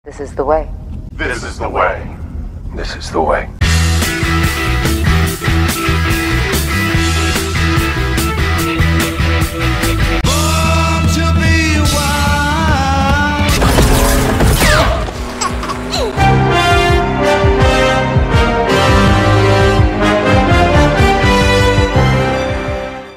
This is the way. This is the way. This is the way. Born to be wild.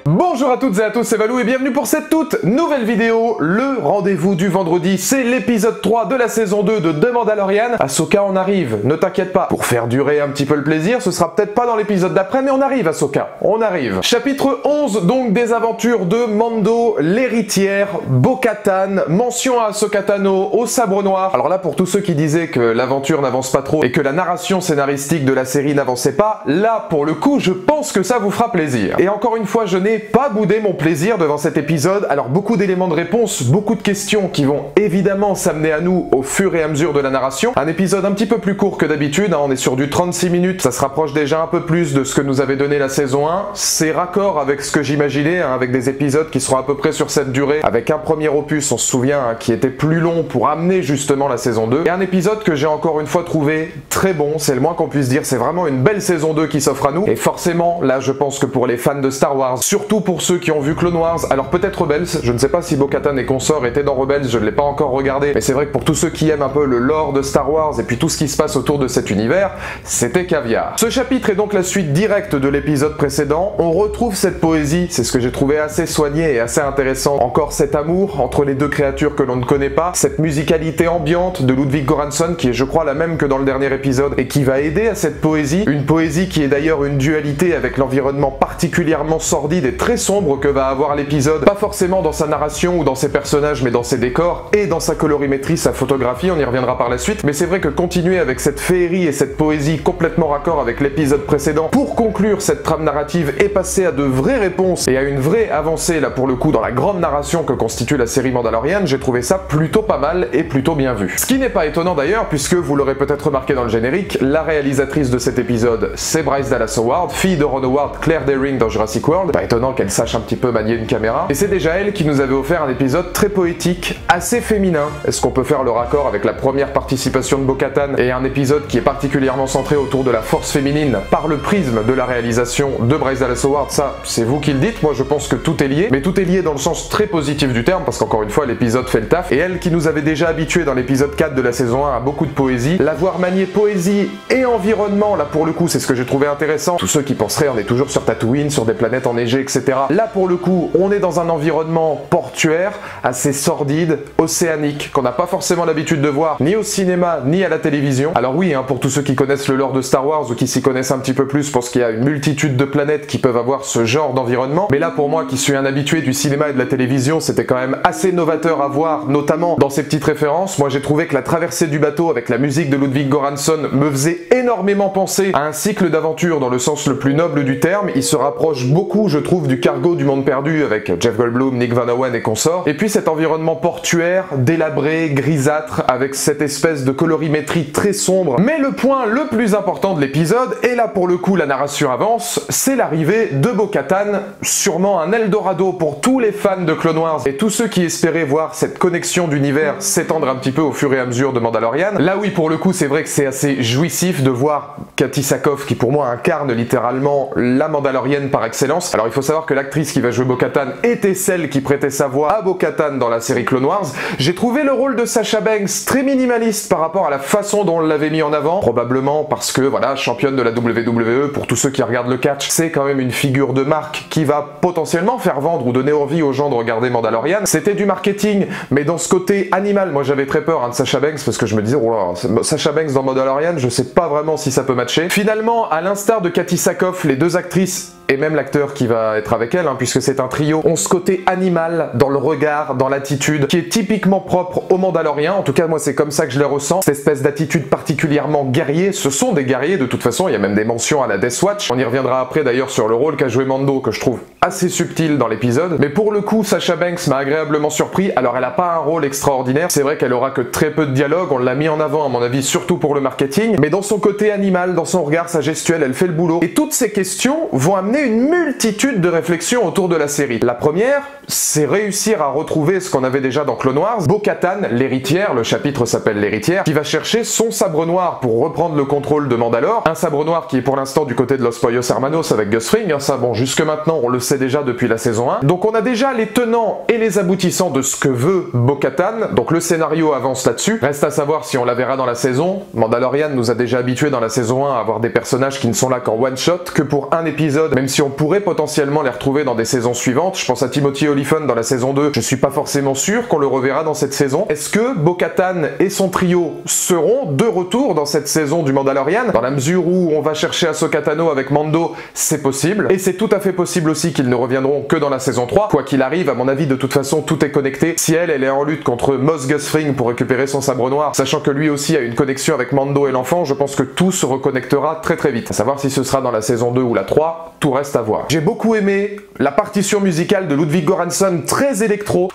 Bonjour à toutes et à tous, c'est Valou et bienvenue pour cette toute nouvelle vidéo, le rendez-vous du vendredi. C'est l'épisode 3 de la saison 2 de The Mandalorian. Ahsoka, on arrive, ne t'inquiète pas. Pour faire durer un petit peu le plaisir, ce sera peut-être pas dans l'épisode d'après, mais on arrive Ahsoka, on arrive. Chapitre 11, donc des aventures de Mando, l'héritière, Bo-Katan, mention à Ahsoka Tano, au sabre noir. Alors là, pour tous ceux qui disaient que l'aventure n'avance pas trop et que la narration scénaristique de la série n'avançait pas, là, pour le coup, je pense que ça vous fera plaisir. Et encore une fois, je n'ai pas boudé mon plaisir devant cet épisode. Alors beaucoup d'éléments de réponse, beaucoup de questions qui vont évidemment s'amener à nous au fur et à mesure de la narration. Un épisode un petit peu plus court que d'habitude, hein, on est sur du 36 minutes, ça se rapproche déjà un peu plus de ce que nous avait donné la saison 1. C'est raccord avec ce que j'imaginais, hein, avec des épisodes qui seront à peu près sur cette durée, avec un premier opus, on se souvient, hein, qui était plus long pour amener justement la saison 2. Et un épisode que j'ai encore une fois trouvé très bon, c'est le moins qu'on puisse dire, c'est vraiment une belle saison 2 qui s'offre à nous. Et forcément, là je pense que pour les fans de Star Wars, surtout pour ceux qui ont vu Clone Wars, alors peut-être Rebels, je ne sais pas si Bo-Katan et consorts étaient dans Rebels, je ne l'ai pas encore regardé, mais c'est vrai que pour tous ceux qui aiment un peu le lore de Star Wars et puis tout ce qui se passe autour de cet univers, c'était caviar. Ce chapitre est donc la suite directe de l'épisode précédent, on retrouve cette poésie, c'est ce que j'ai trouvé assez soigné et assez intéressant, encore cet amour entre les deux créatures que l'on ne connaît pas, cette musicalité ambiante de Ludwig Göransson qui est je crois la même que dans le dernier épisode et qui va aider à cette poésie, une poésie qui est d'ailleurs une dualité avec l'environnement particulièrement sordide et très sombre que va avoir l'épisode, pas forcément dans sa narration ou dans ses personnages mais dans ses décors et dans sa colorimétrie, sa photographie, on y reviendra par la suite, mais c'est vrai que continuer avec cette féerie et cette poésie complètement raccord avec l'épisode précédent pour conclure cette trame narrative et passer à de vraies réponses et à une vraie avancée là pour le coup dans la grande narration que constitue la série Mandalorian, j'ai trouvé ça plutôt pas mal et plutôt bien vu. Ce qui n'est pas étonnant d'ailleurs puisque vous l'aurez peut-être remarqué dans le générique, la réalisatrice de cet épisode c'est Bryce Dallas Howard, fille de Ron Howard, Claire Dearing dans Jurassic World, pas étonnant qu'elle sache un petit peu manier une caméra, et c'est déjà elle qui nous avait offert un épisode très poétique, assez féminin. Est-ce qu'on peut faire le raccord avec la première participation de Bo-Katan et un épisode qui est particulièrement centré autour de la force féminine par le prisme de la réalisation de Bryce Dallas Howard? Ça, c'est vous qui le dites, moi je pense que tout est lié, mais tout est lié dans le sens très positif du terme, parce qu'encore une fois l'épisode fait le taf, et elle qui nous avait déjà habitués dans l'épisode 4 de la saison 1 à beaucoup de poésie, la voir manier poésie et environnement, là pour le coup c'est ce que j'ai trouvé intéressant. Tous ceux qui penseraient on est toujours sur Tatooine, sur des planètes enneigées, etc. Là pour le coup on est dans un environnement portuaire, assez sordide, océanique, qu'on n'a pas forcément l'habitude de voir ni au cinéma ni à la télévision. Alors oui, hein, pour tous ceux qui connaissent le lore de Star Wars ou qui s'y connaissent un petit peu plus, je pense qu'il y a une multitude de planètes qui peuvent avoir ce genre d'environnement, mais là pour moi qui suis un habitué du cinéma et de la télévision, c'était quand même assez novateur à voir, notamment dans ces petites références. Moi j'ai trouvé que la traversée du bateau avec la musique de Ludwig Göransson me faisait énormément penser à un cycle d'aventure dans le sens le plus noble du terme. Il se rapproche beaucoup, je trouve, du Cargo du Monde Perdu avec Jeff Goldblum, Nick Van Owen et consorts. Et puis cet environnement portuaire, délabré, grisâtre, avec cette espèce de colorimétrie très sombre. Mais le point le plus important de l'épisode, et là pour le coup la narration avance, c'est l'arrivée de Bo-Katan, sûrement un Eldorado pour tous les fans de Clone Wars et tous ceux qui espéraient voir cette connexion d'univers s'étendre un petit peu au fur et à mesure de Mandalorian. Là oui pour le coup c'est vrai que c'est assez jouissif de voir Katee Sackhoff qui pour moi incarne littéralement la Mandalorienne par excellence. Alors il faut savoir que l'actrice qui va jouer Bo-Katan était celle qui prêtait sa voix à Bo-Katan dans la série Clone Wars. J'ai trouvé le rôle de Sasha Banks très minimaliste par rapport à la façon dont on l'avait mis en avant, probablement parce que voilà, championne de la WWE, pour tous ceux qui regardent le catch, c'est quand même une figure de marque qui va potentiellement faire vendre ou donner envie aux gens de regarder Mandalorian. C'était du marketing, mais dans ce côté animal, moi j'avais très peur de Sasha Banks parce que je me disais oh là, Sasha Banks dans Mandalorian, je sais pas vraiment si ça peut matcher. Finalement, à l'instar de Katee Sackhoff, les deux actrices et même l'acteur qui va être avec elle, hein, puisque c'est un trio, ont ce côté animal dans le regard, dans l'attitude, qui est typiquement propre aux Mandaloriens. En tout cas, moi, c'est comme ça que je les ressens. Cette espèce d'attitude particulièrement guerrier. Ce sont des guerriers, de toute façon. Il y a même des mentions à la Death Watch. On y reviendra après, d'ailleurs, sur le rôle qu'a joué Mando, que je trouve assez subtil dans l'épisode. Mais pour le coup, Sasha Banks m'a agréablement surpris. Alors, elle a pas un rôle extraordinaire. C'est vrai qu'elle aura que très peu de dialogue. On l'a mis en avant, à mon avis, surtout pour le marketing. Mais dans son côté animal, dans son regard, sa gestuelle, elle fait le boulot. Et toutes ces questions vont amener amené une multitude de réflexions autour de la série. La première, c'est réussir à retrouver ce qu'on avait déjà dans Clone Wars, Bo-Katan, l'héritière, le chapitre s'appelle l'héritière, qui va chercher son sabre noir pour reprendre le contrôle de Mandalore, un sabre noir qui est pour l'instant du côté de Los Pollos Hermanos avec Gus Fring, hein, ça bon, jusque maintenant on le sait déjà depuis la saison 1. Donc on a déjà les tenants et les aboutissants de ce que veut Bo-Katan, donc le scénario avance là-dessus. Reste à savoir si on la verra dans la saison. Mandalorian nous a déjà habitués dans la saison 1 à avoir des personnages qui ne sont là qu'en one shot, que pour un épisode, même si on pourrait potentiellement les retrouver dans des saisons suivantes. Je pense à Timothy Olyphant dans la saison 2, je suis pas forcément sûr qu'on le reverra dans cette saison. Est-ce que Bo-Katan et son trio seront de retour dans cette saison du Mandalorian? Dans la mesure où on va chercher Ahsoka Tano avec Mando, c'est possible. Et c'est tout à fait possible aussi qu'ils ne reviendront que dans la saison 3. Quoi qu'il arrive, à mon avis, de toute façon, tout est connecté. Si elle est en lutte contre Mos Gus Fring pour récupérer son sabre noir, sachant que lui aussi a une connexion avec Mando et l'enfant, je pense que tout se reconnectera très très vite. À savoir si ce sera dans la saison 2 ou la 3, tout reste à voir. J'ai beaucoup aimé la partition musicale de Ludwig Göransson, très électro.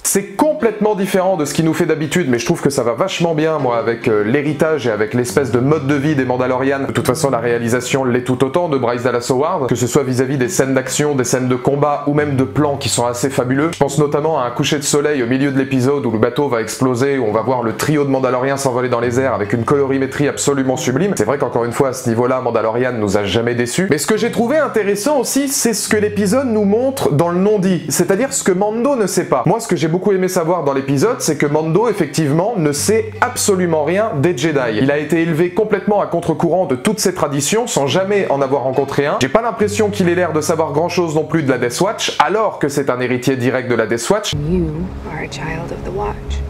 C'est complètement différent de ce qui nous fait d'habitude, mais je trouve que ça va vachement bien, moi, avec l'héritage et avec l'espèce de mode de vie des Mandalorians. De toute façon, la réalisation l'est tout autant de Bryce Dallas Howard, que ce soit vis-à-vis des scènes d'action, des scènes de combat, ou même de plans qui sont assez fabuleux. Je pense notamment à un coucher de soleil au milieu de l'épisode où le bateau va exploser, où on va voir le trio de Mandaloriens s'envoler dans les airs avec une colorimétrie absolument sublime. C'est vrai qu'encore une fois, à ce niveau-là, Mandalorian nous a jamais déçus. Mais ce que j'ai trouvé intéressant aussi, c'est ce que l'épisode nous montre dans le non-dit, c'est-à-dire ce que Mando ne sait pas. Moi, ce que j'ai beaucoup aimé savoir dans l'épisode, c'est que Mando, effectivement, ne sait absolument rien des Jedi. Il a été élevé complètement à contre-courant de toutes ces traditions, sans jamais en avoir rencontré un. J'ai pas l'impression qu'il ait l'air de savoir grand-chose non plus de la Death Watch, alors que c'est un héritier direct de la Death Watch. You are a child of the Watch.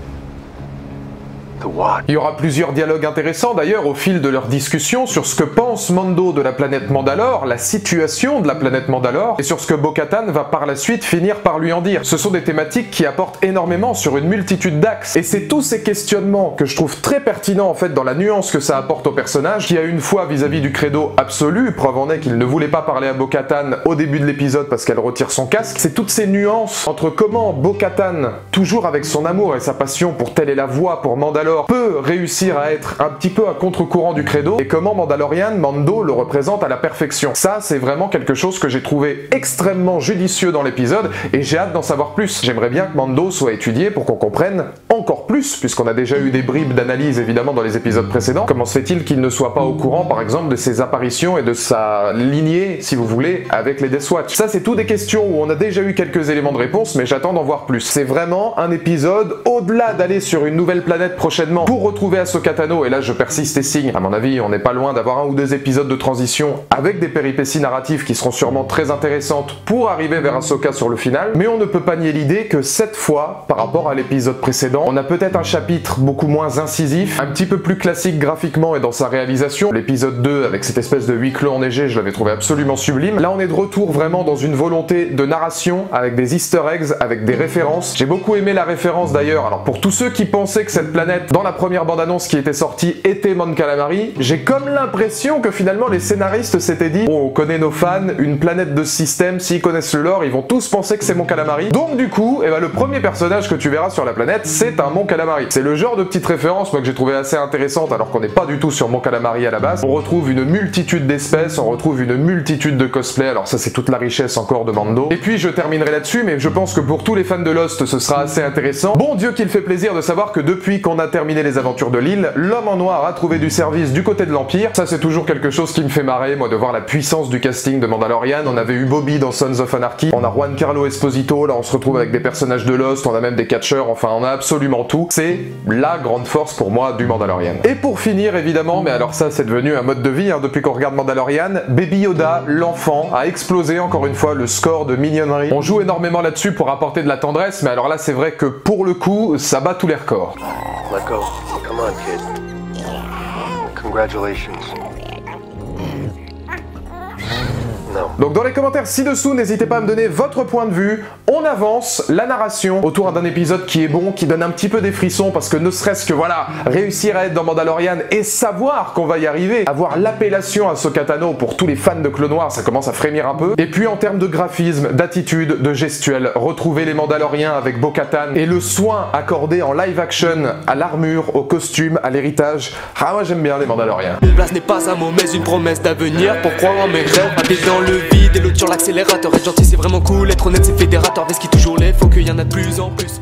Il y aura plusieurs dialogues intéressants d'ailleurs au fil de leur discussion sur ce que pense Mando de la planète Mandalore, la situation de la planète Mandalore, et sur ce que Bo-Katan va par la suite finir par lui en dire. Ce sont des thématiques qui apportent énormément sur une multitude d'axes, et c'est tous ces questionnements que je trouve très pertinents en fait dans la nuance que ça apporte au personnage, qui a une foi vis-à-vis du credo absolu, preuve en est qu'il ne voulait pas parler à Bo-Katan au début de l'épisode parce qu'elle retire son casque. C'est toutes ces nuances entre comment Bo-Katan, toujours avec son amour et sa passion pour telle est la voie pour Mandalore, peut réussir à être un petit peu à contre-courant du credo, et comment Mandalorian, Mando, le représente à la perfection. Ça, c'est vraiment quelque chose que j'ai trouvé extrêmement judicieux dans l'épisode, et j'ai hâte d'en savoir plus. J'aimerais bien que Mando soit étudié pour qu'on comprenne encore plus, puisqu'on a déjà eu des bribes d'analyse évidemment dans les épisodes précédents. Comment se fait-il qu'il ne soit pas au courant, par exemple, de ses apparitions et de sa lignée, si vous voulez, avec les Death Watch? Ça, c'est tout des questions où on a déjà eu quelques éléments de réponse, mais j'attends d'en voir plus. C'est vraiment un épisode, au-delà d'aller sur une nouvelle planète prochainement pour retrouver Ahsoka Tano, et là je persiste et signe, à mon avis on n'est pas loin d'avoir un ou deux épisodes de transition avec des péripéties narratives qui seront sûrement très intéressantes pour arriver vers Ahsoka sur le final, mais on ne peut pas nier l'idée que cette fois, par rapport à l'épisode précédent, on a peut-être un chapitre beaucoup moins incisif, un petit peu plus classique graphiquement et dans sa réalisation. L'épisode 2 avec cette espèce de huis clos enneigé, je l'avais trouvé absolument sublime. Là on est de retour vraiment dans une volonté de narration avec des easter eggs, avec des références. J'ai beaucoup aimé la référence d'ailleurs, alors pour tous ceux qui pensaient que cette planète dans la première bande-annonce qui était sortie était Mon Calamari, j'ai comme l'impression que finalement les scénaristes s'étaient dit bon, on connaît nos fans, une planète de ce système, s'ils connaissent le lore, ils vont tous penser que c'est Mon Calamari. Donc du coup, eh ben, le premier personnage que tu verras sur la planète, c'est un Mon Calamari. C'est le genre de petite référence moi que j'ai trouvé assez intéressante alors qu'on n'est pas du tout sur Mon Calamari à la base. On retrouve une multitude d'espèces, on retrouve une multitude de cosplays, alors ça c'est toute la richesse encore de Mando. Et puis je terminerai là-dessus, mais je pense que pour tous les fans de Lost, ce sera assez intéressant. Bon Dieu qu'il fait plaisir de savoir que depuis qu'on a terminé les aventures de l'île, l'homme en noir a trouvé du service du côté de l'Empire. Ça c'est toujours quelque chose qui me fait marrer, moi, de voir la puissance du casting de Mandalorian. On avait eu Bobby dans Sons of Anarchy, on a Giancarlo Esposito, là on se retrouve avec des personnages de Lost, on a même des catcheurs, enfin on a absolument tout. C'est la grande force pour moi du Mandalorian. Et pour finir évidemment, mais alors ça c'est devenu un mode de vie hein, depuis qu'on regarde Mandalorian, Baby Yoda, l'enfant, a explosé encore une fois le score de mignonnerie. On joue énormément là-dessus pour apporter de la tendresse, mais alors là c'est vrai que pour le coup, ça bat tous les records. Let go. Come on, kid. Congratulations. No. Donc dans les commentaires ci-dessous, n'hésitez pas à me donner votre point de vue. On avance la narration autour d'un épisode qui est bon, qui donne un petit peu des frissons, parce que ne serait-ce que voilà, réussir à être dans Mandalorian et savoir qu'on va y arriver, avoir l'appellation Ahsoka Tano pour tous les fans de Clone Wars, ça commence à frémir un peu. Et puis en termes de graphisme, d'attitude, de gestuelle, retrouver les Mandaloriens avec Bo-Katan et le soin accordé en live action à l'armure, au costume, à l'héritage. Ah moi j'aime bien les Mandaloriens. Une place n'est pas un mot mais une promesse d'avenir. Pour croire en mes rêves, rater dans le vide et l'autre sur l'accélérateur. Être gentil c'est vraiment cool, être honnête c'est fédérateur. Vest qui toujours l'est, faut qu'il y en a de plus en plus.